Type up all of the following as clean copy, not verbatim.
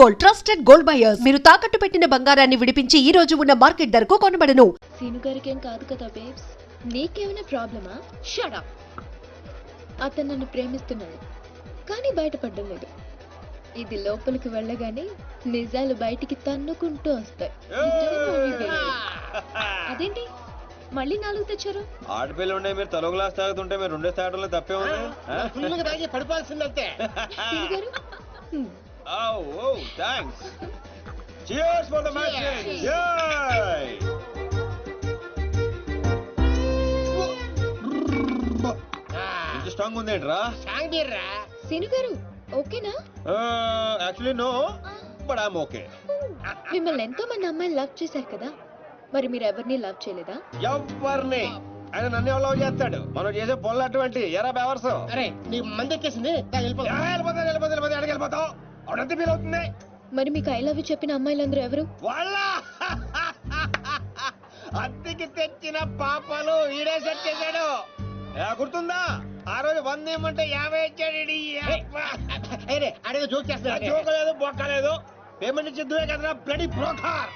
Gold trusted gold buyers. మీరు తాకట్టు పెట్టిన బంగారాన్ని విడిపించి ఈ రోజు ఉన్న మార్కెట్ ధరకు కొనబడను. సీను గారికి ఏం కాదు కదా బేబ్స్, నీకేమైనా ప్రాబ్లమా? Shut up. అతను నన్ను ప్రేమిస్తున్నాడు కానీ బయటపడడం లేదు. ఇది లోపలికి వెళ్ళగానే నిజాలు బయటికి తన్నుకుంటూ వస్తాయి. అదేంటి మళ్ళీ 4 తెచ్చారు? ఆడపిల్ల ఉండే మీరు తలో గ్లాస్ తాగుతుంటే మీరు 2 తాగడంలో తప్పే ఉంది. పడిపోవాల్సిందంతే. Seenu garu thanks. Cheers for the match. Yay! ఇంత స్ట్రాంగ్ ఉందేంట్రా? సీను గారు ఓకేనా? Actually no, but I'm okay. మిమ్మల్ని ఎంతో మంది అమ్మాయిలు లవ్ చేశారు కదా, మరి మీరు ఎవరిని లవ్ చేయలేదా? ఎవరిని? ఆయన నన్ను లవ్ చేస్తాడు. మనం చేసే పనులు అటువంటి ఎరా బెవర్స్. అరే నీ మంది ఎక్కేసింది, వెళ్ళిపోతావు. అవునంత ఫీల్ అవుతుంది. మరి మీకు ఐ లవ్ యూ చెప్పిన అమ్మాయిలందరూ ఎవరు? వాళ్ళ అద్దెకి తెచ్చిన పాపలు ఈడే సెట్ చేశాడు. గుర్తుందా? ఆ రోజు 100 ఇమ్మంటే 50 ఇచ్చాడు. అడిగి జోక్ చేస్తా. జోకలేదు, బొక్కలేదు. పేమెంట్ ఇచ్చిద్దువే కదరా బ్లడీ బ్రోకర్.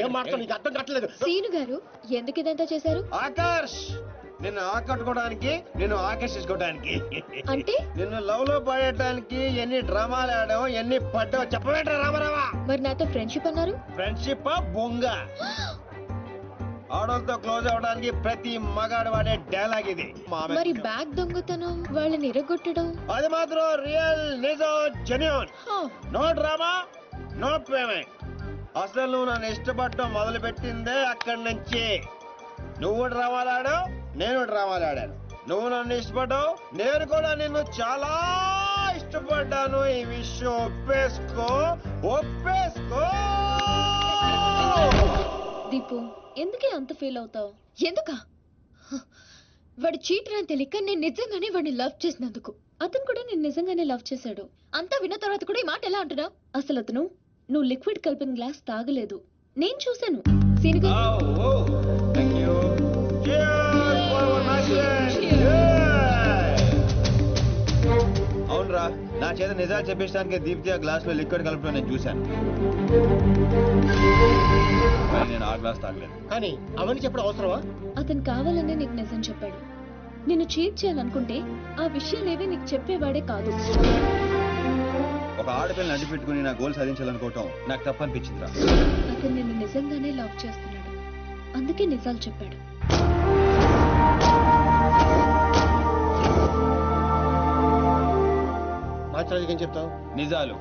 ఏం మాట్లాడు, నీకు అర్థం కావట్లేదు. సీను గారు ఎందుకు ఇదంతా చేశారు? ఆకర్ష్, నిన్ను ఆకట్టుకోవడానికి, నిన్ను ఆకర్షించుకోవడానికి, అంటే నిన్ను లవ్ లో పడేయడానికి ఎన్ని డ్రామాలు ఆడావు, ఎన్ని పడ్డావు చెప్పవేంట్రా రామారావా? మరి నాతో ఫ్రెండ్షిప్ అన్నారు. ఫ్రెండ్షిప్ బొంగ. ఆడోళ్ళతో క్లోజ్ అవడానికి ప్రతి మగాడు వాడే డైలాగ్ ఇది. మరి బ్యాగ్ దొంగతనం, వాళ్ళని ఇరగొట్టడం, అది మాత్రం రియల్, నిజం, genuine. No drama, no payment. అసలు నువ్వు నన్ను ఇష్టపడటం మొదలు పెట్టిందే అక్కడి నుంచి. నువ్వు డ్రామాలు ఆడావు, నేను డ్రామాలు ఆడాను. నువ్వు నన్ను ఇష్టపడ్డావు, నేను కూడా నిన్ను చాలా ఇష్టపడ్డాను. ఈ విషయం ఒప్పేసుకో, ఒప్పేసుకో. దీపు ఎందుకే అంత ఫీల్ అవుతావు? ఎందుక? వాడు చీటర్ అని తెలియక నేను నిజంగానే వాడిని లవ్ చేసినందుకు. అతను కూడా నేను నిజంగానే లవ్ చేశాడు. అంతా విన్న తర్వాత కూడా ఈ మాట ఎలా అంటున్నావు? అసలు అతను నువ్వు లిక్విడ్ కలిపిన గ్లాస్ తాగలేదు, నేను చూశాను. అవునరా, నా చేత నిజాలు చెప్పించడానికి దీప్తి ఆ గ్లాస్ లో లిక్విడ్ కలపడం నేను చూశాను. నేను ఆ గ్లాస్ తాగలేదు. కానీ అవన్నీ చెప్పడం అవసరమా? అతను కావాలనే నీకు నిజం చెప్పాడు. నిన్ను చీట్ చేయాలనుకుంటే ఆ విషయాలేవి నీకు చెప్పేవాడే కాదు. ఒక ఆడపిల్లని అడ్డు పెట్టుకుని నా గోల్ సాధించాలనుకోవటం నాకు తప్పనిపించిందిరా. అతను నిన్ను నిజంగానే లవ్ చేస్తున్నాడు, అందుకే నిజాలు చెప్పాడు. మాట్లాడేది ఏం చెప్తావు? నిజాలు.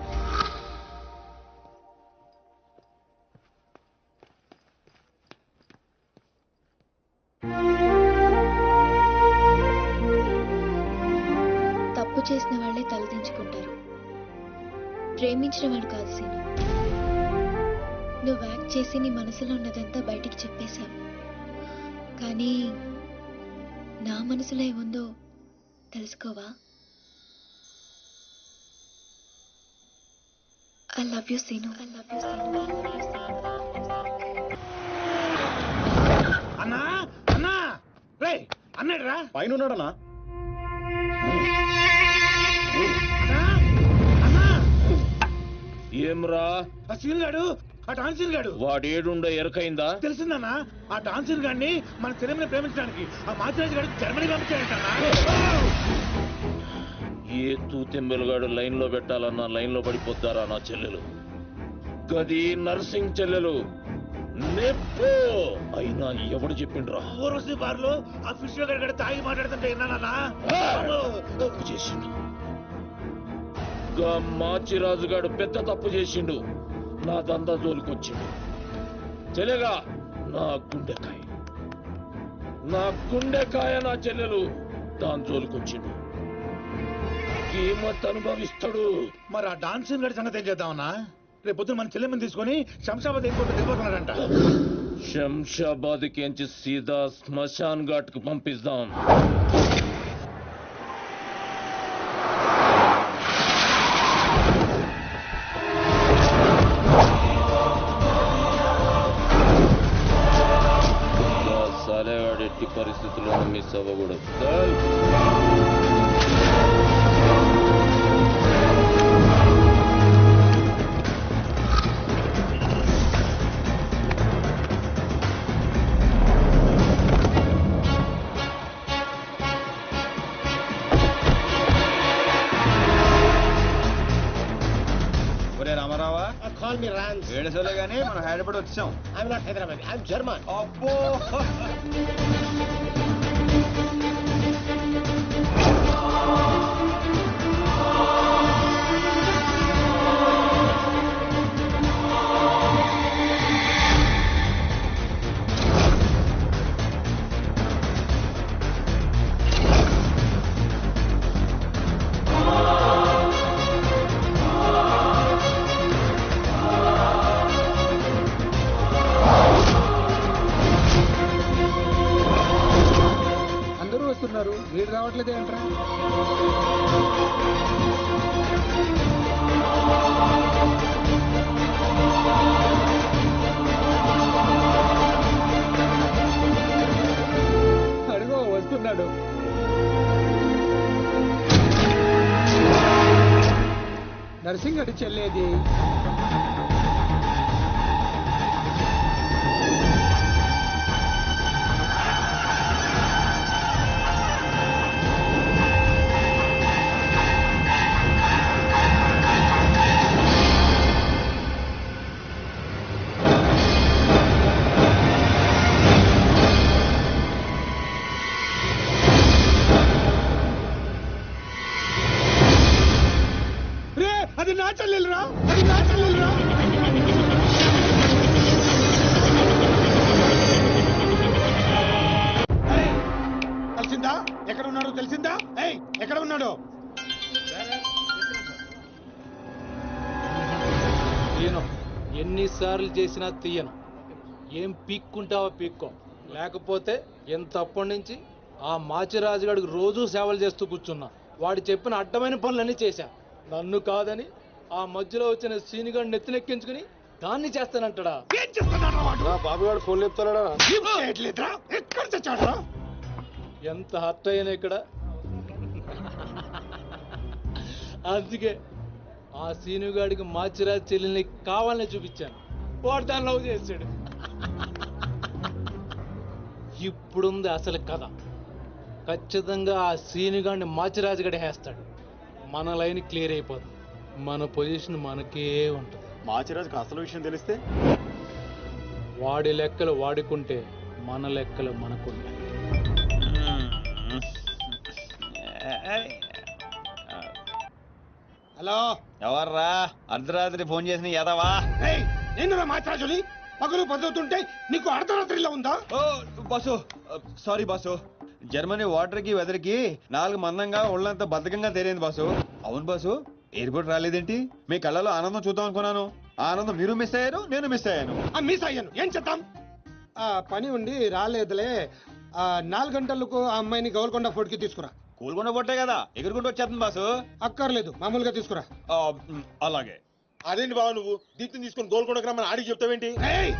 తప్పు చేసిన వాళ్ళే తలదించుకుంటారు, ప్రేమించిన వాడు కాదు సీను. నువ్వు యాక్ట్ చేసి నీ మనసులో ఉన్నదంతా బయటికి చెప్పేశావు, కానీ నా మనసులో ఏముందో తెలుసుకోవా? I love you, Sinu. I love you, Sinu. I love you, Sinu. అన్నా అన్నా, రే అన్నాడురా. పైన ఉన్నాడన్నా. ఏమ్రా ఆ సీన్ గాడు, ఆ డాన్సీన్ గాడు వాడేడుండ ఎరకైందా? తెలిసిందన్నా, ఆ డాన్సీన్ గాడిని మన సినిమాని ప్రేమించడానికి ఆ మాచిరాజు గారు జర్మనీ పంపించాడంటన్నా. ఏ తూతెంబెలుగాడు లైన్ లో పెట్టాలన్నా లైన్ లో పడిపోతారా నా చెల్లెలు? గది నర్సింగ్ చెల్లెలు నెప్పు అయినా ఎవడు చెప్పిండ్రా? ఊర్వశి బార్లో ఆ ఫిష్ గారు తాగి మాట్లాడుతుంటే విన్నానన్నా. తప్పు చేసిండు. గా మాచిరాజుగాడు పెద్ద తప్పు చేసిండు. నా దందా జోలికొచ్చిండు. చెల్లెగా నా గుండెకాయ, నా గుండెకాయ నా చెల్లెలు దాని జోలికొచ్చిండు. కీమత్ అనుభవిస్తాడు. మరి ఆ డాన్సింగ్ గడి సంగతి ఏం చేద్దామన్నా? రేపు పొద్దున మన చెల్లెమ్మని తీసుకొని శంషాబాద్ ఎయిర్పోర్ట్ వెళ్ళిపోతున్నాడంట. శంషాబాద్ కించి సీదా శ్మశాన్ ఘాట్ కు పంపిస్తాం. సాలేగాడు ఎట్టి పరిస్థితుల్లోనూ మిస్ అవ్వకూడదు. Call me రాన్స్. ఏడుసోలే గానీ మనం హైదరాబాద్ వచ్చాం. I'm not Hyderabad, I'm German. అబ్బో అందరూ వస్తున్నారు, వీడు రావట్లేదు ఏంట్రా? అడుగో వస్తున్నాడు. నర్సింగ్ అడి చెల్లేది. అది నా చెల్లెలురా, అది నా చెల్లెలురా. తెలిసిందా ఎక్కడ ఉన్నాడో? తెలిసిందా? ఏయ్ ఎక్కడ ఉన్నాడో? తీయను, ఎన్నిసార్లు చేసినా తీయను. ఏం పీక్కుంటావో పీక్కో, లేకపోతే ఎంతప్పటి నుంచి ఆ మాచిరాజుగాడికి రోజూ సేవలు చేస్తూ కూర్చున్నా. వాడు చెప్పిన అడ్డమైన పనులన్నీ చేశా. నన్ను కాదని ఆ మధ్యలో వచ్చిన సీనిగాడు నెత్తినెక్కించుకుని దాన్ని చేస్తానంటాడా? ఏం చేస్తున్నాడు వాడు? బాబు గారు ఫోన్ చెప్తాడా? ఏం చేయట్లేదురా? ఎక్కడ చచ్చాడురా? ఎంత హర్ట్ అయినా ఇక్కడ. అందుకే ఆ సీనుగాడికి మాచిరాజు చెల్లెల్ని కావాలని చూపించాను. వాడు దాన్ని లవ్ చేశాడు. ఇప్పుడుంది అసలు కథ. ఖచ్చితంగా ఆ సీనుగాడిని మాచిరాజు గడి వేస్తాడు. మన లైన్ క్లియర్ అయిపోతుంది. మన పొజిషన్ మనకే ఉంటుంది. మాచిరాజుకి అసలు విషయం తెలిస్తే వాడి లెక్కలు వాడుకుంటే మన లెక్కలు మనకుంటాయి. హలో, ఎవర్రా అర్ధరాత్రి ఫోన్ చేసిన ఎదవా? ఏయ్ నేను మాట్లాడుని పగలు పదువుతుంటే నీకు అర్ధరాత్రిలో ఉందా? Oh boss, sorry boss. Germany water కి వెదర్ కి 4 మందంగా ఒళ్ళంతా బద్ధకంగా తేలింది బాసు. అవును బాసు, ఎయిర్పోర్ట్ రాలేదేంటి? మీ కళ్ళలో ఆనందం చూద్దాం అనుకున్నాను. ఆనందం మీరు మిస్ అయ్యారు, నేను మిస్ అయ్యాను. మిస్ అయ్యాను, ఏం చేద్దాం? పని ఉండి రాలేదులే. 4 గంటలకు ఆ అమ్మాయిని గౌల్కొండ ఫోర్ట్ కి తీసుకురా. కూల్గొండ పొట్టే కదా, ఎగురుకుంటూ వచ్చేస్తుంది బాసు. అక్కర్లేదు, మామూలుగా తీసుకురా. అలాగే. అదేంటి బాబు, నువ్వు దీప్తిని తీసుకొని గోల్కొండకు రమ్మని ఆడికి చెప్తావేంటి? ఏయ్,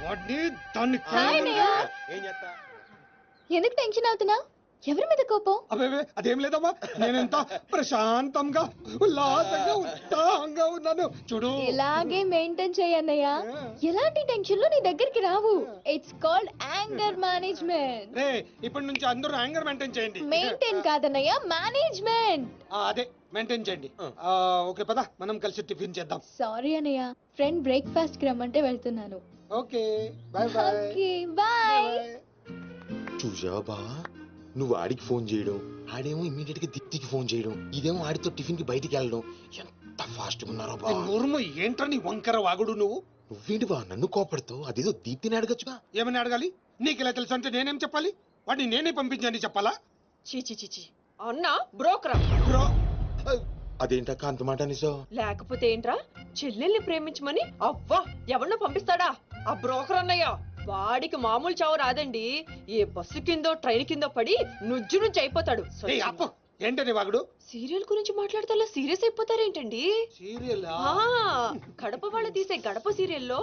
వాడిని దాన్ని హాయ్ అన్నయ్య. ఏం చేస్తా? ఎందుకు టెన్షన్ అవుతున్నా? ఎవరి మీద కోపం? అబే అదేం లేదమ్మా, నేనెంత ప్రశాంతంగా ఉల్లాసంగా ఉత్సాహంగా ఉన్నాను చూడు. ఇలాగే మెయింటైన్ చేయన్నయ్య. ఎలాంటి టెన్షన్లు నీ దగ్గరికి రావు. It's called anger management. రే ఇప్పటి నుంచి అందరూ యాంగర్ మెయింటైన్ చేయండి. మెయింటైన్ కాదన్నయ్య, మేనేజ్మెంట్. అదే మెయింటైన్ చేయండి. ఓకే పద, మనం కలిసి టిఫిన్ చేద్దాం. సారీ అన్నయ్య, ఫ్రెండ్ బ్రేక్ఫాస్ట్ కి రమ్మంటే వెళ్తున్నాను. Okay bye bye. Okay bye. చూసావా బా, నువ్వు ఆడికి ఫోన్ చేయడం, ఆడేమో ఇమీడియట్ గా దిప్తికి ఫోన్ చేయడం, ఇదేమో ఆడితో టిఫిన్ కి బయటికి వెళ్ళడం. ఎంత ఫాస్ట్ గా ఉన్నారో బా. నోరుము ఏంట్రా నీ వంకర వాగుడు నువ్వు? నువ్వేంటి బా నన్ను కోపడతావు? అదేదో దీప్తిని అడగచ్చుగా. ఏమని అడగాలి? నీకు ఇలా తెలుసు అంటే నేనేం చెప్పాలి? వాడిని నేనే పంపించండి చెప్పాలా? చీచి చీచి అన్నా బ్రోకరా? బ్రో అదేంటక్క అంత మాట అనేసో? లేకపోతే ఏంట్రా, చెల్లెల్ని ప్రేమించమని అవ్వా ఎవరినో పంపిస్తాడా ఆ బ్రోకర్ అన్నయ్య? వాడికి మామూలు చావు రాదండి. ఏ బస్సు కిందో ట్రైన్ కిందో పడి నుజ్జు నుంచి అయిపోతాడు. ఏయ్ అప్పు, ఏంటని వాగుడు? సీరియల్ గురించి మాట్లాడితే అలా సీరియస్ అయిపోతారేంటండి? సీరియల్ గడప వాళ్ళు తీసే గడప సీరియల్లో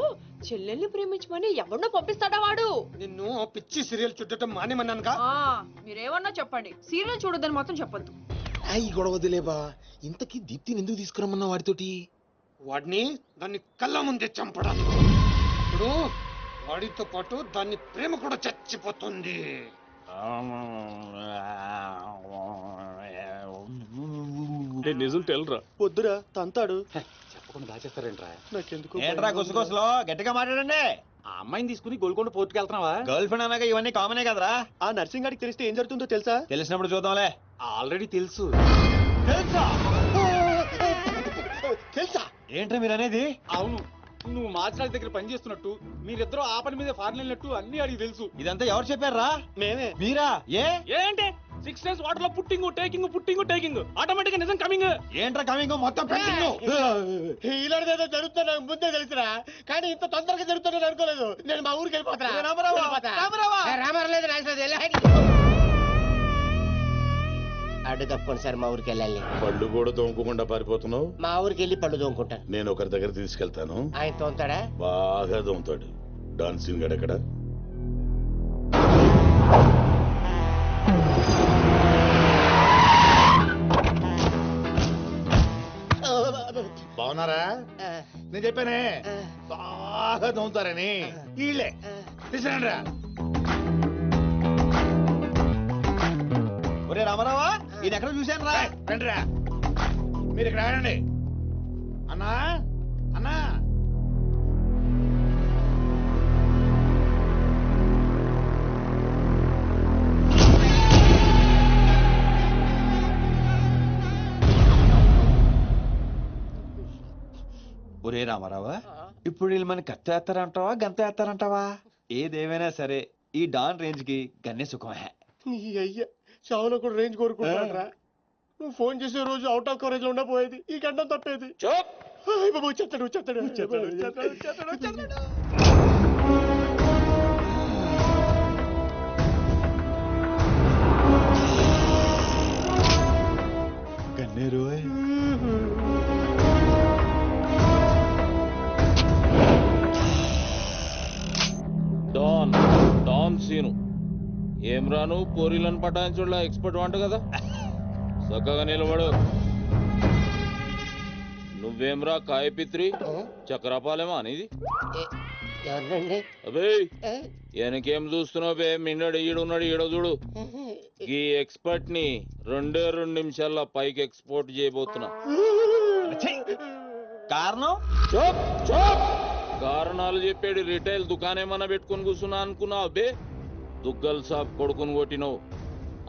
చెల్లెల్ని ప్రేమించమని ఎవరినో పంపిస్తాడా వాడు? నిన్ను పిచ్చి సీరియల్ చుట్టడం మానేమన్నానుగా. మీరేమన్నా చెప్పండి, సీరియల్ చూడొద్దని మాత్రం చెప్పొద్దు. ఈ గొడవదిలేబా, ఇంతకీ దీప్తిని ఎందుకు తీసుకురమ్మన్నా వాడితోటి? వాడిని దాన్ని కళ్ళ ముందే చంపడానికి. ఇప్పుడు వాడితో పాటు దాన్ని ప్రేమ కూడా చచ్చిపోతుంది. నిజం తెలరా? వద్దురా తంతాడు. చెప్పకుండా దాచేస్తారేంట్రా? నాకెందుకు ఏంట్రా గుసగుసలో గట్టిగా మాట్లాడండి. ఆ అమ్మాయిని తీసుకుని గోల్కొండ పోర్టుకి వెళ్తున్నావా? గర్ల్ ఫ్రెండ్ అన్నాక ఇవన్నీ కామనే కదరా. ఆ నర్సింగ్ గారికి తెలిస్తే ఏం జరుగుతుందో తెలుసా? తెలిసినప్పుడు చూద్దాంలే. ఆల్రెడీ తెలుసు. తెలుసా? ఏంట్రా మీరు అనేది? అవును, నువ్వు మాచిరాజు దగ్గర పని చేస్తున్నట్టు, మీరిద్దరూ ఆ పని మీద ఫారెన్ వెళ్ళినట్టు అన్ని అడిగి తెలుసు. ఇదంతా ఎవరు చెప్పారా? మేమే. మీరా? ఏంటి 6 days వాటర్ లో టేకింగ్ ఆటోమేటిక్ గా నిజం కమింగ్. ఏంట్రా కమింగ్ మొత్తం పెండింగ్. ఇలాంటిదేదో జరుగుతున్నా ముందే తెలుసురా, కానీ ఇంత తొందరగా జరుగుతుందని అనుకోలేదు. నేను మా ఊరికి వెళ్ళిపోతా. రామారావు లేదు అడ్డు తప్పుకోండి సార్, మా ఊరికి వెళ్ళాలి. పళ్ళు కూడా తోముకోకుండా పారిపోతున్నావు. మా ఊరికి వెళ్ళి పళ్ళు తోముకుంటాను. నేను ఒకరి దగ్గర తీసుకెళ్తాను. ఆయన తోముతాడా? బాగా తోముతాడు. డాన్సింగ్ గడెక్కడ? బాగున్నారా? నేను చెప్పానే బాగా తోముతారని. వీళ్ళే తీసుకురండి రా. ఒరే రామారావా, ఈయన ఎక్కడ చూశాను రా. రండి రా, మీరు ఇక్కడ ఆగండి. అన్నా అన్నా, ఒరే రామారావా, ఇప్పుడు వీళ్ళు మన కత్తి వేస్తారంటావా గంత వేస్తారంటావా? ఏదేమైనా సరే ఈ డాన్ రేంజ్ కి గన్నే సుఖమే. నీ అయ్యా చావులో కూడా రేంజ్ కోరుకుంటారా? నువ్వు ఫోన్ చేసే రోజు అవుట్ ఆఫ్ కవరేజ్ లో ఉండపోయేది, ఈ గంటం తప్పేది. బాబు చెత్తడు. గన్నేరు డాన్ సీను ఏం రాను పోరీలను పటాయించుడులా ఎక్స్పర్ట్ వంట కదా. చక్కగా నిలబడు. నువ్వేమ్రా కాయపిత్రి చక్రపాలేమా అనేది? అబే వెనకేం చూస్తున్నావు బే? మిన్నడు ఈడున్నాడు, ఈడో చూడు. ఈ ఎక్స్పర్ట్ ని 2 నిమిషాల్లో పైకి ఎక్స్పోర్ట్ చేయబోతున్నా. కారణం? కారణాలు చెప్పాడు. రిటైల్ దుకాణేమన్నా పెట్టుకుని కూర్చున్నా అనుకున్నావు బే? దుగ్గల్ సాబ్ కొడుకుని కొట్టినవు.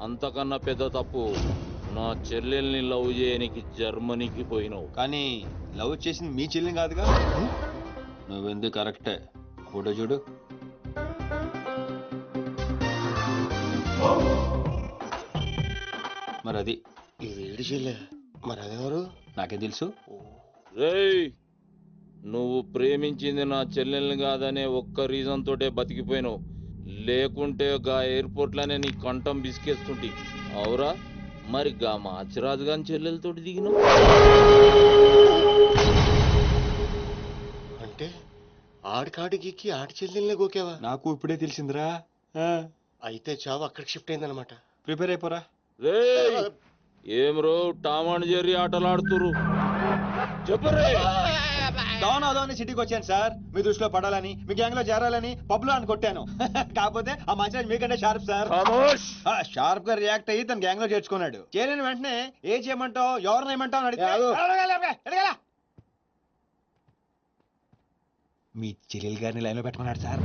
అంతకన్నా పెద్ద తప్పు నా చెల్లెల్ని లవ్ చేయనికి జర్మనీకి పోయినావు. కానీ లవ్ చేసింది మీ చెల్లిని కాదుగా. నువ్వెందుకు కరెక్టే. ఫోటో చూడు. మరి అది ఇది చెల్లె, మరి అదెవరు? నాకే తెలుసు. రేయ్, నువ్వు ప్రేమించింది నా చెల్లెల్ని కాదనే ఒక్క రీజన్ తోటే బతికిపోయినావు. లేకుంటే గా ఎయిర్పోర్ట్ లోనే నీ కంఠం బిసికేస్తుంటి. అవురా? మరి గా మాచిరాజు గాని చెల్లెలతోటి దిగినావు. అంటే ఆడికాడికి ఆడి చెల్లెల్ని గోకేవా? నాకు ఇప్పుడే తెలిసిందిరా. అయితే చావు అక్కడికి షిఫ్ట్ అయిందనమాట. ప్రిపేర్ అయిపోరా. రేయ్, ఏం రో టామ్ అండ్ జెర్రీ ఆటలాడుతురు? చెప్పరే. డాన్ అదోని సిటీకి వచ్చాను సార్, మీ దృష్టిలో పడాలని, మీ గ్యాంగ్ లో చేరాలని పబ్ లో అని కొట్టాను. కాకపోతే ఆ మంచి మీకంటే షార్ప్ సార్. షార్ప్ గా రియాక్ట్ అయ్యి తన గ్యాంగ్ లో చేర్చుకున్నాడు. చేరిన వెంటనే ఏ చేయమంటావు, ఎవరిని ఏమంటావు అని అడిగితే మీ చెల్లెలు గారిని లైన్ లో పెట్టుకున్నాడు సార్.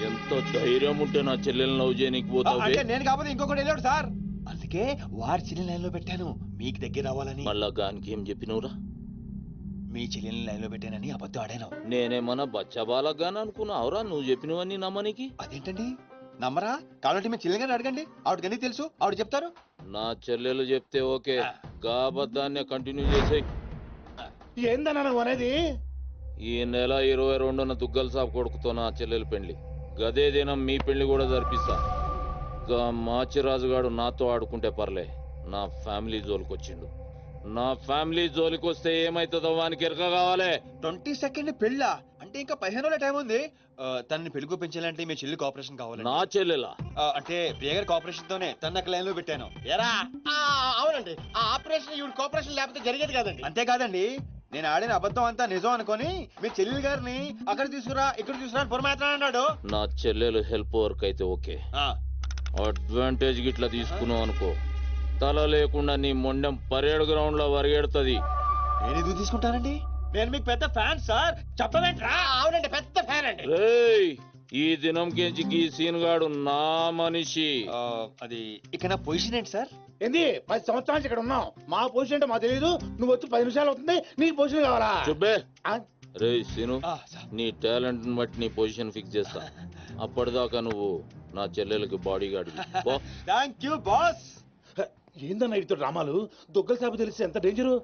ఎంత ధైర్యం ఉంటే నా చెల్లెల్ని లవ్ చేయనికి పోతావు? అంటే నేను కాకపోతే ఇంకొకటి వెళ్ళాడు సార్, అందుకే వారి చెల్లెలు లైన్ లో పెట్టాను మీకు దగ్గర రావాలని. మళ్ళా గానికి ఏం చెప్పినవురా? మీ చెల్లెల్ని లైన్ లో పెట్టానని అబద్ధం ఆడాను. నేనేమన్నా బచ్చబాలగాని అనుకున్నావురా నువ్వు చెప్పినవన్నీ నమ్మనికి? అదేంటండి నమ్మరా? కావాలంటే మీ చెల్లెలు గారిని అడగండి, ఆవిడకి ఎందుకు తెలుసు, ఆవిడ చెప్తారు. నా చెల్లెలు చెప్తే ఓకే, గా అబద్ధాన్ని కంటిన్యూ చేసేయి. ఏందన్నా నువ్వు అనేది? ఈ నెల 22న దుగ్గల్ సాబ్ కొడుకుతో నా చెల్లెలు పెళ్లి. గదే దినం మీ పెళ్లి కూడా జరిపిస్తా. గా మాచిరాజుగాడు నాతో ఆడుకుంటే పర్లే, నా ఫ్యామిలీ జోలికొచ్చిండు. నా ఫ్యామిలీ జోలికొస్తే ఏమైతుందో వానికి ఎరక కావాలి. 22nd పెళ్ళా? అంటే ఇంకా 15 రోజుల టైం ఉంది. తనని పెళ్లి పెంచాలంటే మీ చెల్లి కోఆపరేషన్ కావాలి. నా చెల్లెలా? అంటే ప్రియ గారి కోఆపరేషన్ తోనే తన లైన్ లో పెట్టాను. ఎరా? అవునండి, ఆ ఆపరేషన్ ఈవిడ కోఆపరేషన్ లేకపోతే జరిగేది కాదండి. అంతేకాదండి, నేను ఆడిన అబద్ధం అంతా నిజం అనుకొని మీ చెల్లెలు గారిని అక్కడ తీసుకురా ఇక్కడ తీసుకురా అని పురమాత్రం అన్నాడు. నా చెల్లెలు హెల్ప్ వర్క్ అయితే ఓకే, అడ్వాంటేజ్ గిట్లా తీసుకున్నావు అనుకో, తల లేకుండా నీ మొండెం పరేడ్ గ్రౌండ్ లో వరిగెడుతుంది. నేను ఎందుకు తీసుకుంటానండి? నేను మీకు పెద్ద ఫ్యాన్ సార్. చెప్పలేంట్రా? అవునండి, పెద్ద ఫ్యాన్ అండి. రేయ్, ఈ దినం కెంచి ఈ సీన్ గాడు నా మనిషి. అది ఇక నా పొజిషన్ ఏంటి సార్? ఏంది 10 సంవత్సరాల నుంచి ఇక్కడ ఉన్నాం. మా పొజిషన్ అంటే మాకు తెలియదు. నువ్వు వచ్చి 10 నిమిషాలు అవుతుంది, నీకు పొజిషన్ కావాలా? చుబ్బే. రేయ్ సీను, నీ టాలెంట్ బట్టి నీ పొజిషన్ ఫిక్స్ చేస్తా. అప్పటిదాకా నువ్వు నా చెల్లెలకి bodyguard. Thank you boss. ఏందన్న ఇటు డ్రామాలు? దొగ్గల సాబు తెలిస్తే ఎంత డేంజరు.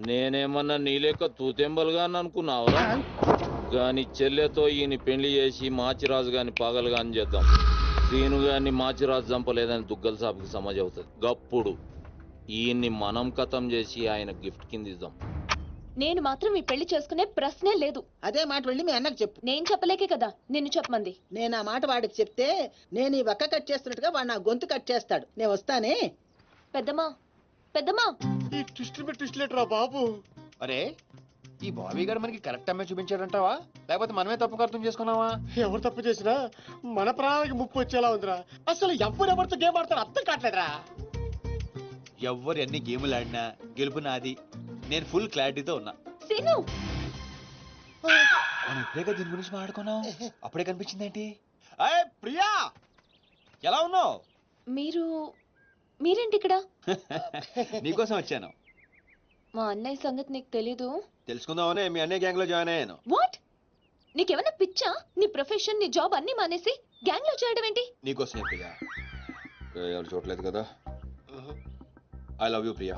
నేనేమన్నా నీ లెక్క తూతెంబలుగా అనుకున్నావురా? గాని చెల్లెతో ఈయన పెళ్లి చేసి మాచిరాజు గాని పాగలు గాని చేద్దాం. సీను గాని మాచిరాజు చంపలేదని దుగ్గల సాబుకి సమాజ్ అవుతుంది. గప్పుడు ఈయన్ని మనం కథం చేసి ఆయన గిఫ్ట్ కింద ఇద్దాం. నేను మాత్రం ఈ పెళ్లి చేసుకునే ప్రశ్నే లేదు. అదే మాట వెళ్ళి మీ అన్నకు చెప్పు. నేను చెప్పలేకే కదా నిన్ను చెప్పమంది. నేను ఆ మాట వాడికి చెప్తే నేను ఈ వక్క కట్ చేస్తున్నట్టుగా వాడు నా గొంతు కట్ చేస్తాడు. నేను వస్తానే. పెద్దమ్మా, పెద్దమ్మా. ఈ ట్విస్ట్ లేటరా బాబు. అరే, ఈ బాబీ గారు మనకి కరెక్ట్ అమ్మాయి చూపించాడంటావా, లేకపోతే మనమే తప్పు అర్థం చేసుకున్నావా? ఎవరు తప్పు చేసినా మన ప్రాణానికి ముప్పు వచ్చేలా ఉందిరా. అసలు ఎవరెవరితో గేమ్ ఆడతారు అర్థం కావట్లేదురా. ఎవరు ఎన్ని గేములు ఆడినా గెలుపు నాది. నేను ఫుల్ క్లారిటీతో ఉన్నా. సీను, మనం ఇప్పుడే దీని గురించి మాట్లాడుకున్నాం, అప్పుడే కనిపించింది ఏంటి? ప్రియా, ఎలా ఉన్నావు? మీరేంటి ఇక్కడ? నీకోసం వచ్చాను. మా అన్నయ్య సంగతి నీకు తెలీదు. తెలుసుకుందామనే మీ అన్నయ్య గ్యాంగ్ లో జాయిన్ అయ్యాను. వాట్? నీకేమైనా పిచ్చా? నీ ప్రొఫెషన్, నీ జాబ్ అన్ని మానేసి గ్యాంగ్ లో చేయడం ఏంటి? నీకోసమే ప్రియా. ఎవరు చూడలేదు కదా. I love you Priya.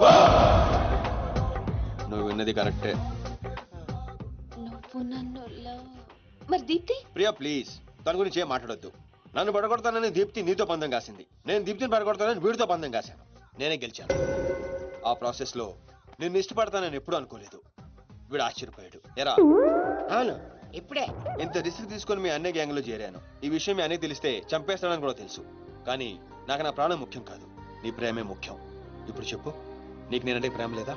నువ్వు విన్నది కరెక్టే. నువ్వు నన్ను మరి దీప్తి? ప్రియా ప్లీజ్, తన గురించి ఏం మాట్లాడొద్దు. నన్ను పడగొడతానని దీప్తి నీతో పందెం కాసింది. నేను దీప్తిని పడగొడతానని వీడితో పందెం కాశాను. నేనే గెలిచాను. ఆ ప్రాసెస్ లో నిన్ను ఇష్టపడతానని ఎప్పుడు అనుకోలేదు. వీడు ఆశ్చర్యపోయాడు. ఎరా? అవును, ఇప్పుడే ఇంత రిస్క్ తీసుకొని మీ అన్నయ్య గ్యాంగ్ లో చేరాను. ఈ విషయం మీ అన్నయ్య తెలిస్తే చంపేస్తానని కూడా తెలుసు. కానీ నాకు నా ప్రాణం ముఖ్యం కాదు, నీ ప్రేమే ముఖ్యం. ఇప్పుడు చెప్పు, నీకు నేనంటే ప్రేమ లేదా?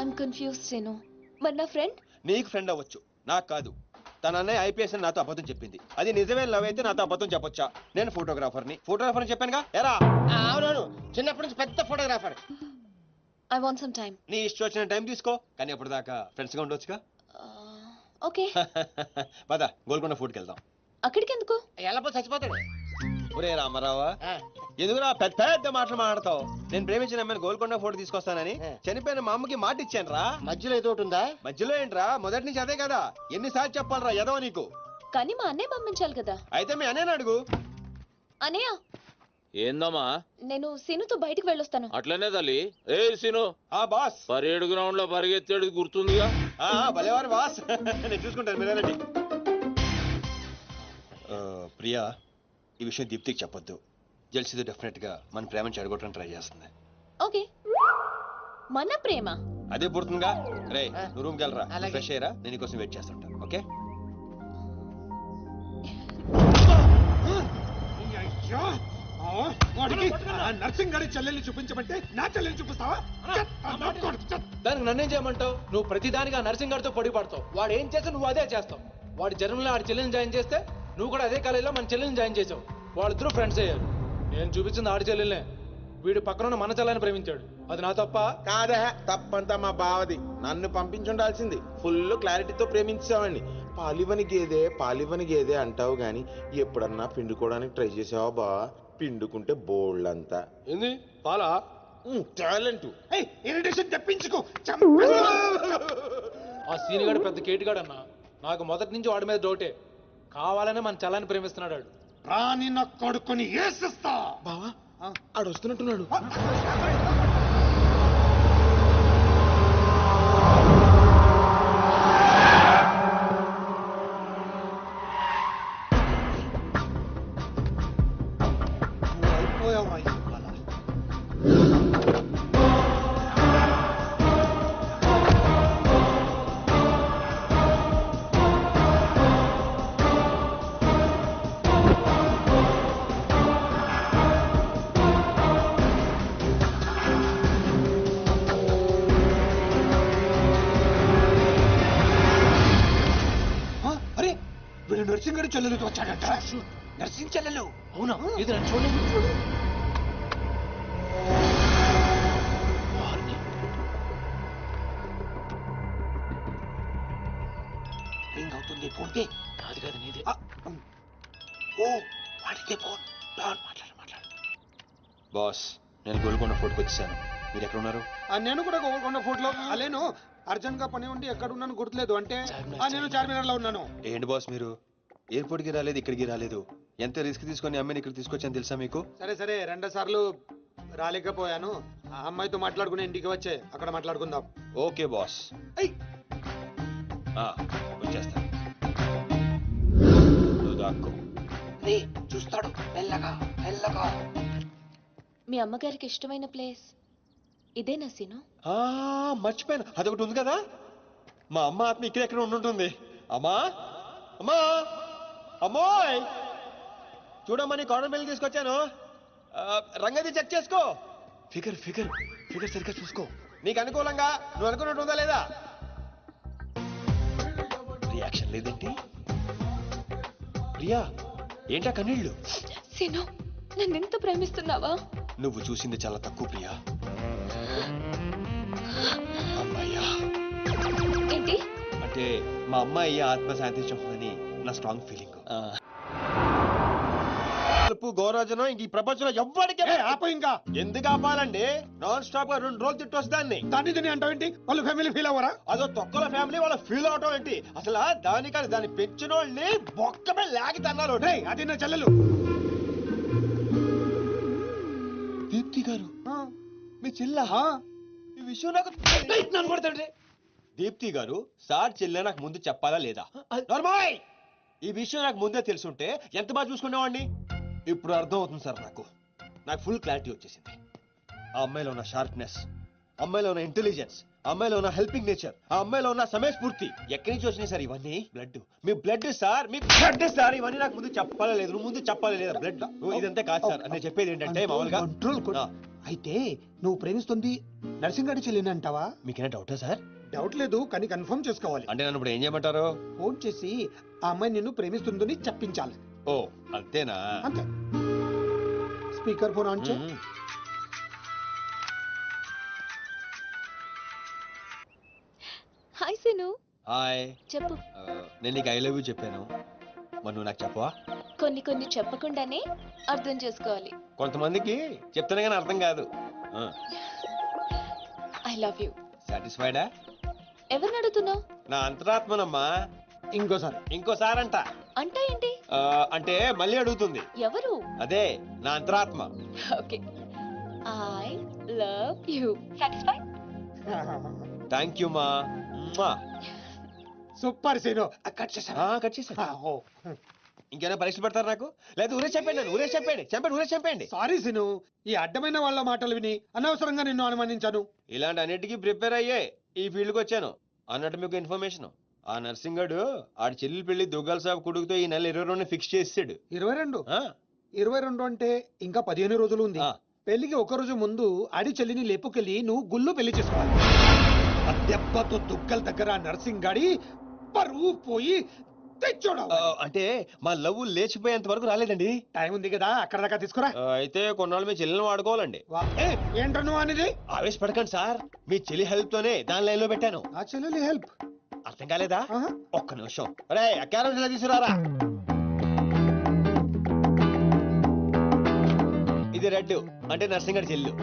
I'm confuse Seenu. మరి నా ఫ్రెండ్? నీకు ఫ్రెండ్ అవ్వచ్చు, నాకు కాదు. తన అన్నయ్య ఐపీఎస్ అని నాతో అబద్ధం చెప్పింది. అది నిజమే లవ్ అయితే నాతో అబద్ధం చెప్పొచ్చా? నేను ఫోటోగ్రాఫర్ని చెప్పానుగా. ఎరా? అవునవును, చిన్నప్పటి నుంచి పెద్ద photographer. I want some time. నీ ఇష్టం వచ్చిన టైం తీసుకో, కానీ అప్పటిదాకా ఫ్రెండ్స్ గా ఉండొచ్చుగా. ఓకే. పద, గోల్కొండ ఫుడ్కి వెళ్దాం. అక్కడికి ఎందుకు? ఎలా చచ్చిపోతాడు. ఒరే రామారావా, ఎందుకురా పెద్ద పెద్ద మాటలు మాట్లాడతావు? నేను ప్రేమించిన అమ్మాయిని గోల్కొండ ఫోటో తీసుకొస్తానని చనిపోయిన మా అమ్మకి మాట ఇచ్చాను రా. మధ్యలో ఏదో ఉందా? మధ్యలో ఏంట్రా, మొదటి నుంచి అదే కదా. ఎన్నిసార్లు చెప్పాలరా ఎదవ నీకు? కానీ మా అన్నయ్య పంపించాలి కదా. అయితే మీ అన్నయ్యని అడుగు. అన్నయ్య, ఏందమ్మా? నేను సీనుతో బయటికి వెళ్ళొస్తాను. అట్లనే తల్లి. ఏ సీను, ఆ బాస్ పరేడ్ గ్రౌండ్ లో పరిగెత్తేది గుర్తుందిగా? భలేవారు బాస్. నేను చూసుకుంటాను, మీరేనండి. ప్రియా, ఈ విషయం దీప్తికి చెప్పొద్దు. జెల్సీతో డెఫినెట్ గా మన ప్రేమను చెడగొట్టడానికి ట్రై చేస్తుంది. ఓకే. మన ప్రేమ అదే పుడుతుందిగా. రే, నువ్వు రూమ్కి వెళ్ళరా, ఫ్రెష్ అయ్యరా, నేను నీకోసం వెయిట్ చేస్తుంటా. ఓకే? నర్సింగ్ గారి చెల్లెల్ని చూపించమంటే నా చెల్లెల్ని చూపిస్తావా? దానికి నన్నేం చేయమంటావు? నువ్వు ప్రతిదానికి ఆ నర్సింగ్ గారితో పొడి పడతావు. వాడు ఏం చేస్తే నువ్వు అదే చేస్తావు. వాడి జన్మలో ఆడి చెల్లెని జాయిన్ చేస్తే నువ్వు కూడా అదే కాలేజీలో మన చెల్లెని జాయిన్ చేసావు. వాళ్ళిద్దరూ ఫ్రెండ్స్ అయ్యారు. నేను చూపించింది ఆడి చెల్లెలనే. వీడు పక్కన మన చెల్లని ప్రేమించాడు. అది నా తప్ప కాదా? తప్పంతా మా బావది. నన్ను పంపించుండాల్సింది. ఫుల్ క్లారిటీతో ప్రేమించావండి. పాలివని గేదే అంటావు గాని ఎప్పుడన్నా పిండుకోవడానికి ట్రై చేసావా బా? పిండుకుంటే బోల్డ్ అంతా. ఏంది పాలా? టాలెంట్. ఇరిటేషన్ తెప్పించుకో. ఆ సీనిగాడు పెద్ద కేటుగాడు అన్న. నాకు మొదటి నుంచి వాడి మీద డౌటే. కావాలనే మన చెల్లని ప్రేమిస్తున్నాడు. రాని నా కొడుకుని ఏసిస్తా. బావా, ఆడు వస్తున్నట్టున్నాడు. నర్సింగ్ గారి చెల్లెలతో వచ్చాడంట. నర్సింగ్ చెల్లెలు? అవునా? ఇది నన్ను చూడండి. ఫోన్ కే కాదు కాదు నీదే ఓ వాడితే ఫోన్ మాట్లాడు బాస్ నేను గోల్కొండ ఫోర్ట్కి వచ్చేసాను. మీరు ఎక్కడ ఉన్నారు? నేను కూడా గోల్కొండ ఫోర్ట్లో అలేను అర్జెంట్ గా పని ఉండి ఎక్కడ ఉన్నాను గుర్తులేదు అంటే నేను చార్మినార్ లో ఉన్నాను. ఏంటి బాస్ మీరు ఎయిర్పోర్ట్కి రాలేదు, ఇక్కడికి రాలేదు. ఎంత రిస్క్ తీసుకొని అమ్మాయిని ఇక్కడ తీసుకొచ్చాను తెలుసా మీకు? సరే 2 సార్లు రాలేకపోయాను. ఆ అమ్మాయితో మాట్లాడుకుని ఇంటికి వచ్చే అక్కడ మాట్లాడుకుందాం. ఓకే బాస్, వచ్చేస్తా. నువ్వు దాక్కో. చూస్తాడు మెల్లగా మెల్లగా. మీ అమ్మగారికి ఇష్టమైన ప్లేస్ ఇదేనా సీను? మర్చిపోయాను, అదొకటి ఉంది కదా. మా అమ్మ ఆత్మ ఇక్కడ ఉండుంటుంది. అమ్మా అమ్మా అమ్మోయ్, చూడమ్మా నీ కాటన్ బిల్ తీసుకొచ్చాను. రంగది చెక్ చేసుకో. ఫిగర్ సరిగ్గా చూసుకో. నీకు అనుకూలంగా నువ్వు అనుకున్నట్టు ఉందా లేదా? రియాక్షన్ లేదేంటి? ప్రియా ఏంటా కన్నీళ్ళు? సీను నన్ను ఎంత ప్రేమిస్తున్నావా? నువ్వు చూసింది చాలా తక్కువ ప్రియా. అమ్మాయ్యా ఏంటి అంటే మా అమ్మాయి ఆత్మ శాంతించుకుందని నా స్ట్రాంగ్ ఫీలింగ్. గౌరవజనం ఇంక ఈ ప్రపంచంలో ఎవ్వడికి ఇంకా ఎందుకు ఆపాలండి? నాన్ స్టాప్ గా 2 రోజులు తిట్టొస్తాన్ని. దాన్ని అంటావేంటి? వాళ్ళు ఫ్యామిలీ ఫీల్ అవ్వరా? అదో తొక్కల ఫ్యామిలీ వాళ్ళ ఫీల్ అవటం ఏంటి? అసలు దానికని దాన్ని పెంచిన వాళ్ళని బొక్కమే లాగి తన్నారు. అది నా చెల్లెలు దీప్తి గారు. మీ చెల్ల ఈ విషయం నాకు నన్ను కొడతాడు. దీప్తి గారు సార్ చెల్లె నాకు ముందు చెప్పాలా లేదా? నార్మల్ ఈ విషయం నాకు ముందే తెలుసుంటే ఎంత బాగా చూసుకునేవాడిని. ఇప్పుడు అర్థం అవుతుంది సార్. నాకు ఫుల్ క్లారిటీ వచ్చేసింది. ఆ అమ్మాయిలో ఉన్న షార్ప్నెస్, అమ్మాయిలో ఉన్న ఇంటెలిజెన్స్, అమ్మాయిలో ఉన్న హెల్పింగ్ నేచర్, ఆ అమ్మాయిలో ఉన్న సమయస్ఫూర్తి ఎక్కడి నుంచి వచ్చినాయి సార్ ఇవన్నీ? బ్లడ్, మీ బ్లడ్ సార్, మీ బ్లడ్ సార్. ఇవన్నీ నాకు ముందు చెప్పాలా లేదు? నువ్వు ముందు చెప్పాలా లేదా? బ్లడ్ ఇదంతా కాదు సార్. నేను చెప్పేది ఏంటంటే మామూలుగా అయితే నువ్వు ప్రేమిస్తుంది నర్సింగ్ చెల్లిని అంటావా? మీకేనా డౌటా సార్? డౌట్ లేదు కానీ కన్ఫర్మ్ చేసుకోవాలి. అంటే నన్ను ఇప్పుడు ఏం చేయమంటారు? ఫోన్ చేసి ఆ అమ్మాయి నిన్ను ప్రేమిస్తుందని చెప్పించాలి. ఓ అంతేనా? అంతే. స్పీకర్ ఫోన్ ఆన్ చే. హాయ్ సీను. హాయ్. చెప్పు. నేను నీకు ఐ లవ్ యూ చెప్పాను, మరి నువ్వు నాకు చెప్పవా? కొన్ని చెప్పకుండానే అర్థం చేసుకోవాలి. కొంతమందికి చెప్తానే కానీ అర్థం కాదు. I love you. సాటిస్ఫైడా? ఎవరిని అడుగుతున్నావు? నా అంతరాత్మనమ్మా. ఇంకోసారి అంట. అంటే ఏంటి? అంటే మళ్ళీ అడుగుతుంది. ఎవరు? అదే నా అంతరాత్మ. Okay. I love you. Satisfy? Thank you మా. Super scene. కట్ చేసా. ఇంకేమైనా పరీక్షలు పెడతారు నాకు? లేదా ఊరే చెప్పండి. సారీ సీను, ఈ అడ్డమైన వాళ్ళ మాటలు విని అనవసరంగా నిన్ను అనుమానించాను. ఇలాంటి అన్నిటికీ ప్రిపేర్ అయ్యే ఈ ఫీల్డ్కి వచ్చాను. అన్నట్టు మీకు ఇన్ఫర్మేషన్, ఆ నర్సింగ్ గడు ఆడి చెల్లి పెళ్లి దుగ్గాల సాబ్ కొడుకుతో ఈ నెల 22 ఫిక్స్ చేసాడు. 22 అంటే ఇంకా 15 రోజులు ఉంది. పెళ్లికి 1 రోజు ముందు ఆడి చెల్లిని లేపుకెళ్ళి నువ్వు గుళ్ళు పెళ్లి చేసుకోవాలి. దెబ్బతో దుగ్గల దగ్గర నర్సింగ్ గాడి పరువు పోయి అంటే మా లవ్ లేచిపోయేంత వరకు రాలేదండి. టైం ఉంది కదా, అక్కడ దాకా తీసుకురా. అయితే కొన్నాళ్ళు మీ చెల్లెని వాడుకోవాలండి. ఏంటను అనేది? ఆవేశపడకండి సార్, మీ చెల్లి హెల్ప్ తోనే దాని లైన్ లో పెట్టాను. ఆ చెల్లెలి హెల్ప్ అర్థం కాలేదా? ఒక్క నిమిషం. అరే క్యారెట్ తీసుకురారా. ఇది రెడ్ అంటే నర్సింగ్ గారి చెల్లు,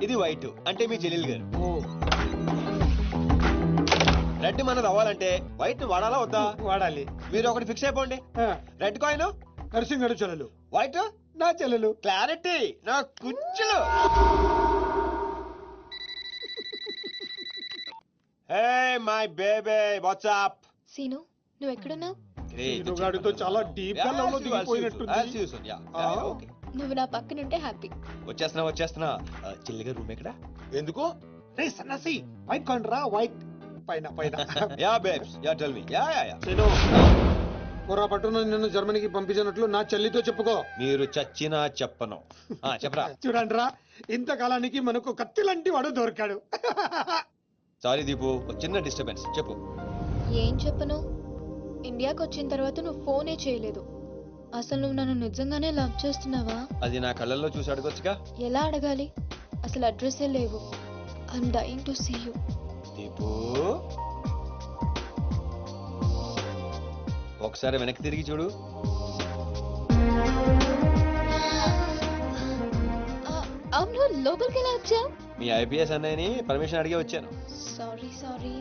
ఇది వైట్ అంటే మీ చెల్లెలు గారు. రెడ్ మనది అవ్వాలంటే వైట్ వాడాలా వద్దా? వాడాలి. మీరు ఒకటి ఫిక్స్ అయిపోండి. రెడ్ కాయిన్ నర్సింగ్ గారి చెల్లెలు, వైట్ నా చెల్లెలు. క్లారిటీ నా కుచ్చులు. Hey my baby, what's up? Seenu నువ్వు ఎక్కడున్నావు? గాడితో చాలా డీప్ గా లవ్ లో దిగిపోయినట్టుంది. నువ్వు నా పక్కనుంటే హ్యాపీ. వచ్చేస్తున్నా. చెల్లిగా రూమ్ ఎక్కడ? ఎందుకు? రే సన్నాసి, వైట్ కాయిన్ వైట్ పైన. Yeah babes, yeah tell me. Yeah పొరపాటున నిన్ను జర్మనీకి పంపించినట్లు నా చెల్లితో చెప్పుకో. మీరు చచ్చినా చెప్పను. చెప్పరా. చూడండిరా, ఇంతకాలానికి మనకు కత్తి లాంటి వాడు దొరికాడు. సారీ దీపు, చిన్న డిస్టర్బెన్స్. చెప్పు. ఏం చెప్పను? ఇండియాకి వచ్చిన తర్వాత నువ్వు ఫోనే చేయలేదు. అసలు నువ్వు నన్ను నిజంగానే లవ్ చేస్తున్నావా? అది నా కళ్ళల్లో చూసి అడగొచ్చుగా. ఎలా అడగాలి? అసలు అడ్రస్సే లేవు. I'm dying to see you. Deepu ఒకసారి వెనక్కి తిరిగి చూడు. అవును, లోపలికి ఎలా వచ్చావు? మీ ఐపీఎస్ అన్నయ్యని పర్మిషన్ అడిగి వచ్చాను. సారీ,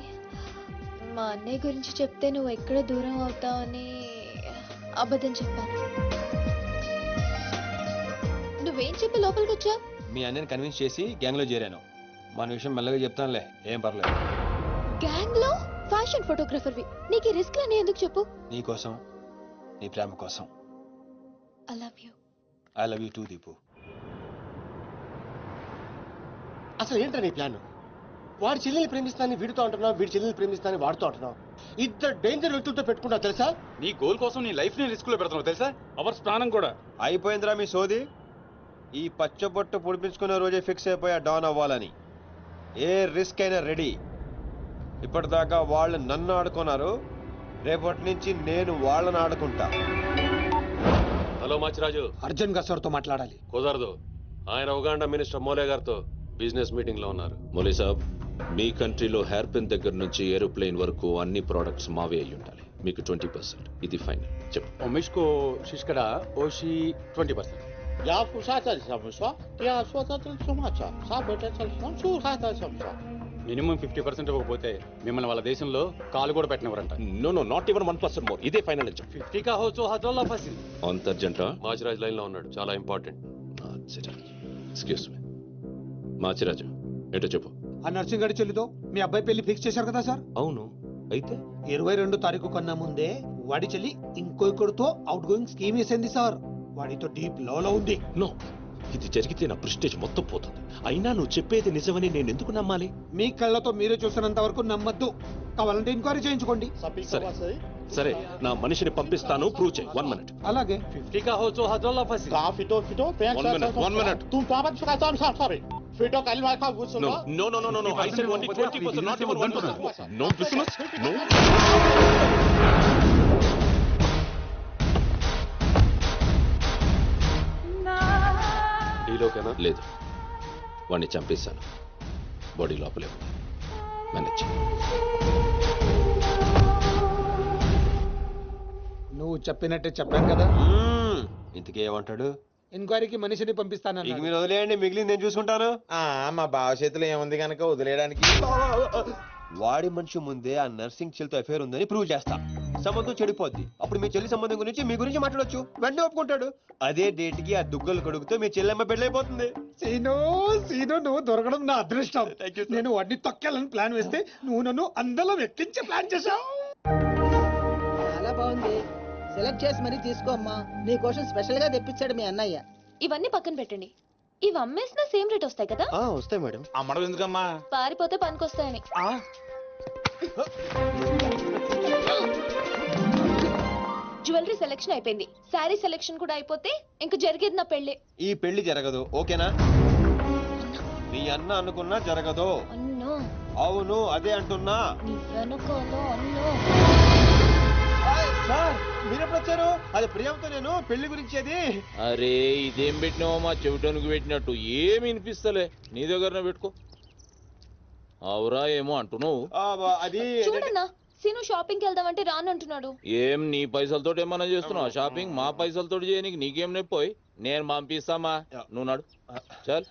మా అన్నయ్య గురించి చెప్తే నువ్వు ఎక్కడ దూరం అవుతావని అబద్ధం చెప్పాను. నువ్వేం చెప్పి లోపలికి వచ్చావు? మీ అన్నయ్యని కన్విన్స్ చేసి గ్యాంగ్ లో చేరాను. మన విషయం మెల్లగా చెప్తానులే, ఏం పర్లేదు. గ్యాంగ్ లో ఫ్యాషన్ ఫోటోగ్రఫర్వి, నీకు రిస్క్ అని ఎందుకు చెప్పు? నీ కోసం, నీ ప్రేమ కోసం. I love you. I love you two Deepu. అసలు ఏంటో నీ ప్లాన్? వాడి చెల్లెల్ని ప్రేమిస్తానని వీడితో అంటున్నావు, వీడి చెల్లెల్ని ప్రేమిస్తానని వాడితో అంటున్నావు. ఇద్దరు డేంజర్ వ్యక్తులతో పెట్టుకుంటావు తెలుసా? నీ గోల్ కోసం నీ లైఫ్ ని రిస్క్ లో పెడుతున్నావు తెలుసా? అవర్స్ ప్రాణం కూడా. అయిపోయిందిరా మీ సోది. ఈ పచ్చబొట్టు పొడిపించుకునే రోజే ఫిక్స్ అయిపోయా డాన్ అవ్వాలని. ఏ రిస్క్ అయినా రెడీ. ఇప్పటిదాకా వాళ్ళు నన్ను ఆడుకున్నారు, రేపటి నుంచి నేను వాళ్ళని ఆడుకుంటా. హలో మాచిరాజు, అర్జున్ గారు సార్తో మాట్లాడాలి. కుదరదు. ఆయన ఉగాండా మినిస్టర్ మోలే గారితో బిజినెస్ మీటింగ్ లో ఉన్నారు. మోలీ సాబ్, మీ కంట్రీలో హెయిర్ పిన్ దగ్గర నుంచి ఏరోప్లేన్ వరకు అన్ని ప్రోడక్ట్స్ మావే అయి ఉండాలి. మీకు 20%. ఇది ఫైనల్. చెప్పు. మిష్కో శిష్కడ ఓషి 20%. యా ఫుషాచల్ సమస్య యా స్వతత్ర సమాచ సాబెటచల్ సంసూహాత సంస. మినిమం 50% ఇవ్వకపోతే మిమ్మల్ని వాళ్ళ దేశంలో కాలు కూడా పెట్టినవరంట. No no, not even 1% more. ఇదే ఫైనల్ అని చెప్పు. 50 కా హో తో హజల్లా ఫసి. అంత అర్జెంటా? మాచిరాజ్ లైన్ లో ఉన్నాడు, చాలా ఇంపార్టెంట్. Excuse me. మాచిరాజు, ఏంటో చెప్పు. ఆ నర్సింగ్ గారి చెల్లితో మీ అబ్బాయి పెళ్లి ఫిక్స్ చేశారు కదా సార్? అవును. అయితే 22 తారీఖు కన్నా ముందే వాడి చెల్లి ఇంకొకరితో అవుట్ గోయింగ్ స్కీమ్ వేసింది సార్. వాడితో డీప్ లో ఉంది. నో, ఇది జరిగితే నా ప్రెస్టేజ్ మొత్తం పోతుంది. అయినా నువ్వు చెప్పేది నిజమని నేను ఎందుకు నమ్మాలి? మీ కళ్ళతో మీరే చూసినంత వరకు నమ్మద్దు. కావాలంటే ఎంక్వైరీ చేయించుకోండి. సరే, నా మనిషిని పంపిస్తాను, ప్రూవ్ చేయి. 1 minute. అలాగే. 50 కా హో తో హజల్లా ఫసి. కా ఫిటో ఫిటో ప్యాంక్ 1 minute. తుమ్ తాబత్ ఫకా తామ్ సారీ. ఫిటో కల్మా కా గుసులో. No, no, no, no, no. I said only 20%, not even 1%. No business. No. ఈలోకేనా? లేదు, వాడిని చంపేశాను. బాడీ లోపలే ఉంది. మేనేజ్. నువ్వు చెప్పినట్టే చెప్పాను కదా. ఇంతకీ ఏమంటాడు? ఎంక్వైరీకి మనిషిని పంపిస్తానన్నా. ఇక మీరు వదిలేయండి, మిగిలింది నేను చూసుకుంటాను. మా బావ చేతిలో ఏముంది కనుక వదిలేయడానికి. వాడి మనిషి ముందే ఆ నర్సింగ్ చెల్లితో అఫేర్ ఉందని ప్రూవ్ చేస్తా. సంబంధం చెడిపోద్ది. అప్పుడు మీ చెల్లి సంబంధం గురించి మీ గురించి మాట్లాడొచ్చు. వెంటనే ఒప్పుకుంటాడు. అదే డేట్ కి ఆ దుగ్గలు కొడుకుతో మీ చెల్లెమ్మ పెళ్ళైపోతుంది. సీను నువ్వు దొరకడం నా అదృష్టం. నేను వాడిని తొక్కాలని ప్లాన్ వేస్తే నువ్వు నన్ను అందలో ఎక్కించి ప్లాన్ చేశావు. చాలా బాగుంది. సెలెక్ట్ చేసి మరీ తీసుకో అమ్మా. నీ కోసం స్పెషల్ గా తెప్పించాడు మీ అన్నయ్య. ఇవన్నీ పక్కన పెట్టండి. ఇవి అమ్మేసిన సేమ్ రేట్ వస్తాయి కదా? వస్తాయి మేడం. అమ్మడం ఎందుకమ్మా? పారిపోతే పనికొస్తాయని. జ్యువెలరీ సెలెక్షన్ అయిపోయింది, శారీ సెలెక్షన్ కూడా అయిపోతే ఇంక జరిగేది నా పెళ్లి. ఈ పెళ్లి జరగదు, ఓకేనా? నీ అన్న అనుకున్నా జరగదు. అన్నో. అవును, అదే అంటున్నా. నీ వెనకాల అన్నో. సార్, మీరెప్పుడు వచ్చారు? అది ప్రియాంతో నేను పెళ్లి గురించి. అది అరే, ఇదేం పెట్టినావో మా చెవిటోనికి పెట్టినట్టు ఏమి వినిపిస్తలే. నీ దగ్గరనే పెట్టుకో. అవురా ఏమో అంటున్నావు. అది చూడన్నా, సీను షాపింగ్కి వెళ్దామంటే రానంటున్నాడు. ఏం నీ పైసలతోటి ఏమన్నా చేస్తున్నావు షాపింగ్? మా పైసలతోటి చేయనీకి నీకేం నొప్పోయి? నేను పంపిస్తామా, నువ్వు నాడు. చల్.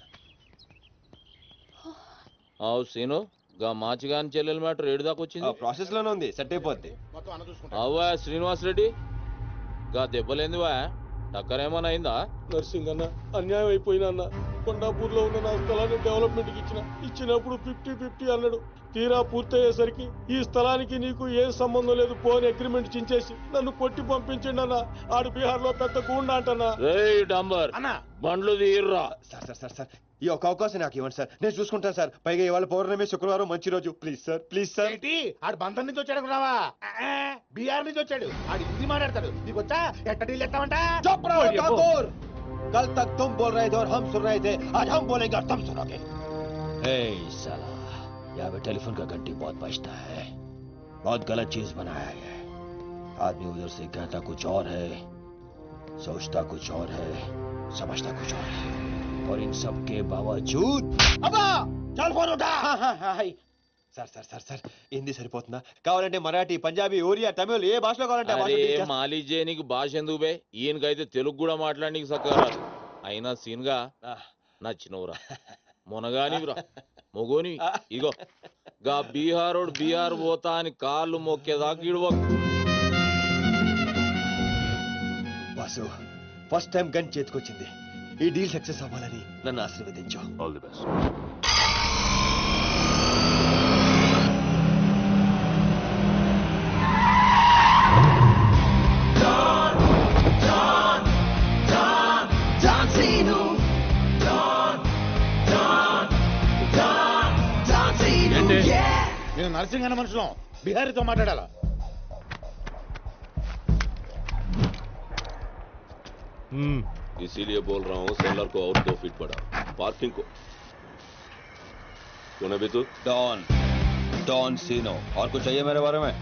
అవు సీను, గా మాచిగాని చెల్లెల మ్యాటర్ ఏడు దాకా వచ్చింది. ప్రాసెస్ లోనే ఉంది, సెట్ అయిపోద్ది. అవ్వా శ్రీనివాస్ రెడ్డి, గా దెబ్బలేందివా? టక్కరేమన్నా అయిందా? నర్సింగ్ అన్న, అన్యాయం అయిపోయినా అన్న. కొండాపూర్ లో ఉన్న నా స్థలాన్ని డెవలప్మెంట్ కి ఇచ్చినప్పుడు 50-50 అన్నాడు. తీరా పూర్తయ్యేసరికి ఈ స్థలానికి నీకు ఏం సంబంధం లేదు పోని అగ్రిమెంట్ చించేసి నన్ను కొట్టి పంపించండి అన్న. ఆడు బీహార్ లో పెద్ద గూండా అంటన్నా. రేయ్ డంబర్, బండ్లు తీర్రా. సార్ ఈ ఒక అవకాశం నాకు ఇవ్వండి సార్, నేను చూసుకుంటాను సార్. పైగా ఇవాళ పౌర్ణమి, శుక్రవారం మంచి రోజు. Please sir, please sir. ఆడు బంధం నుంచి వచ్చాడు అనుకున్నావా? బీహార్ నుంచి వచ్చాడు. ఆడు హిందీ మాట్లాడతాడు. నీకు వచ్చా? ఎట్ట డీల్ ఎత్తామంటా? कल तक तुम बोल रहे थे और हम सुन रहे थे, आज हम बोलेंगे और तुम सुनोगे. साला, यहाँ पे टेलीफोन का घंटी बहुत बजता है. बहुत गलत चीज बनाया है. आदमी उधर से कहता कुछ और है, सोचता कुछ और है, समझता कुछ और है. और इन सब के बावजूद अबा चल फोन उठा. Sir sir sir sir Hindi సరిపోతుందా? కావాలంటే మరాఠీ, పంజాబీ, ఒరియా, తమిళ్ ఏ భాషలో కావాలంటే ఆ భాషలో అరే teach చేస్తా. మాలిజే నీకు భాష ఎందుకు బే? ఈయనకైతే తెలుగు కూడా మాట్లాడనీకి చక్కగా రాదు. అయినా సీన్గా నచ్చినవురా, మునగానివిరా, మొగోని. ఇగో గా బీహారోడు బీహార్ పోతా అని కాళ్ళు మొక్కేదాకా ఇడవకు. వాసు ఫస్ట్ టైం గన్ చేతికొచ్చింది. ఈ డీల్ సక్సెస్ అవ్వాలని నన్ను ఆశీర్వదించు. All the best. నేను నర్సింగ్ అన్న మనుషులం బిహారీతో మాట్లాడాలా? इसीलिए बोल रहा हूँ सेलर को और 2 फीट बढ़ा, पार्किंग को. कौन है तू? डॉन डॉन सीनो. और कुछ चाहिए मेरे बारे में?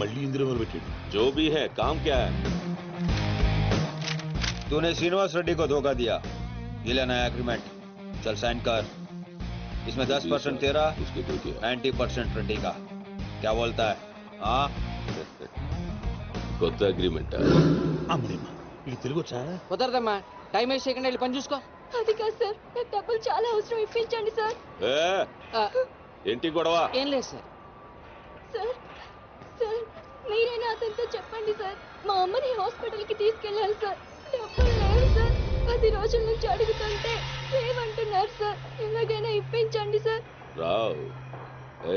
मल्ली इंद्र में बैठे. जो भी है, काम क्या है? तूने श्रीनिवास रेड्डी को धोखा दिया. ये ले नया एग्रीमेंट. चल साइन कर. इसमें 10% तेरा, 90% रेड्डी का. क्या बोलता है? हाँ కొత్త అగ్రిమెంట్. అమ్మా ఇది తెలుగు వచ్చా? కుదరదమ్మా, టైం వేస్ట్ చేయకుండా వెళ్ళి పని చూసుకో. అది కాదు సార్, నాకు డబ్బులు చాలా అవసరం, ఇప్పించండి సార్. ఏంటి గొడవ? ఏం లేదు సార్. సార్ సార్ మీరైనా అతనితో చెప్పండి సార్, మా అమ్మని హాస్పిటల్కి తీసుకెళ్ళాలి సార్. డబ్బులు లేవు సార్, 10 రోజుల నుంచి అడుగుతుంటే లేవంటున్నారు సార్. ఎలాగైనా ఇప్పించండి సార్. రావ్,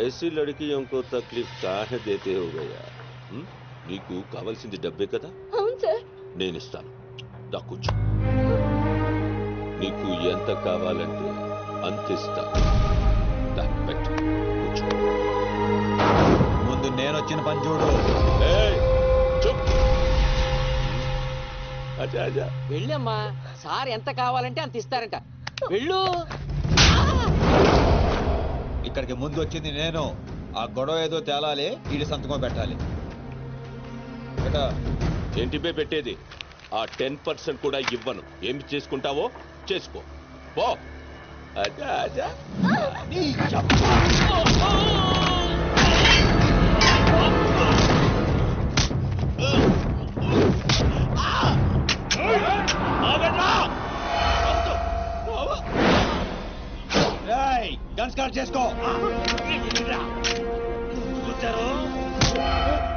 ऐसी लड़कियों को तकलीफ काहे देते हो गया? నీకు కావాల్సింది డబ్బే కదా? అవును సార్. నేను ఇస్తాను, దా కూర్చో. నీకు ఎంత కావాలంటే అంత ఇస్తా. దా పెట్టు, కూర్చో. ముందు నేను వచ్చిన పని చూడు. అచ్చా అచ్చా వెళ్ళమ్మా, సార్ ఎంత కావాలంటే అంత ఇస్తారంట. వెళ్ళు. ఇక్కడికి ముందు వచ్చింది నేను. ఆ గొడవ ఏదో తేలాలి, ఈడి సంతకం పెట్టాలి. ఏంటి బే పెట్టేది? ఆ 10% కూడా ఇవ్వను. ఏమి చేసుకుంటావో చేసుకో, పో. అచ్చా అచ్చా. గన్ స్టార్ట్ చేసుకో.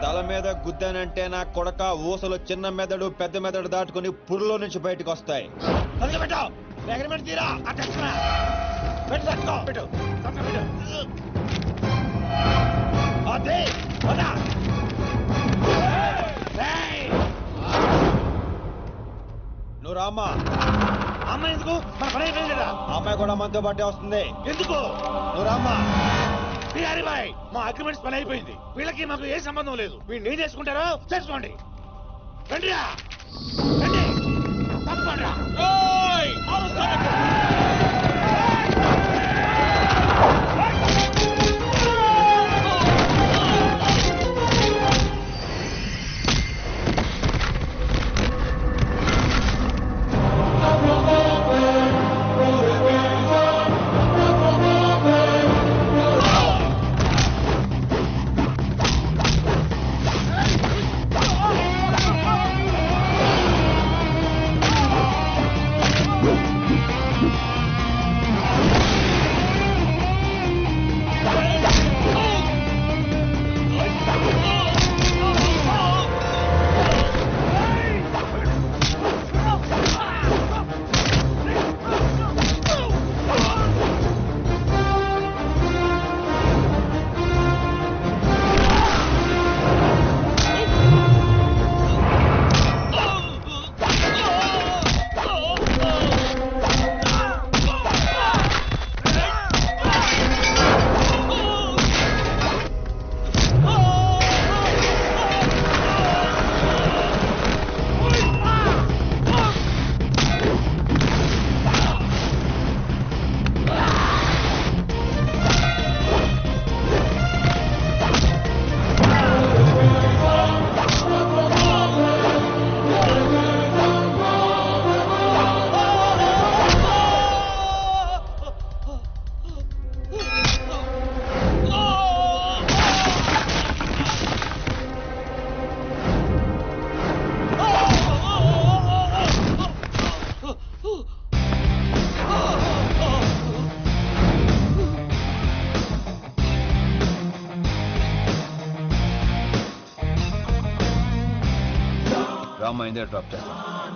తల మీద గుద్దానంటే నా కొడక ఊసలు చిన్న మెదడు పెద్ద మెదడు దాటుకుని పురులో నుంచి బయటకు వస్తాయి. నువ్వు రామ్మా. అమ్మాయి ఎందుకు? మన పని అయిపోయింది కదా. అమ్మాయి కూడా మనతో పాటే వస్తుంది. ఎందుకు? నువ్వు రామ్మా. బిహారీ బాయ్, మా అగ్రిమెంట్స్ పని అయిపోయింది. వీళ్ళకి మాకు ఏ సంబంధం లేదు. వీళ్ళు ఏం చేసుకుంటారో చేసుకోండి. రండిరా, రండి, తప్పకుండా. అమ్మాయిందే డ్రాప్ చేస్తాను.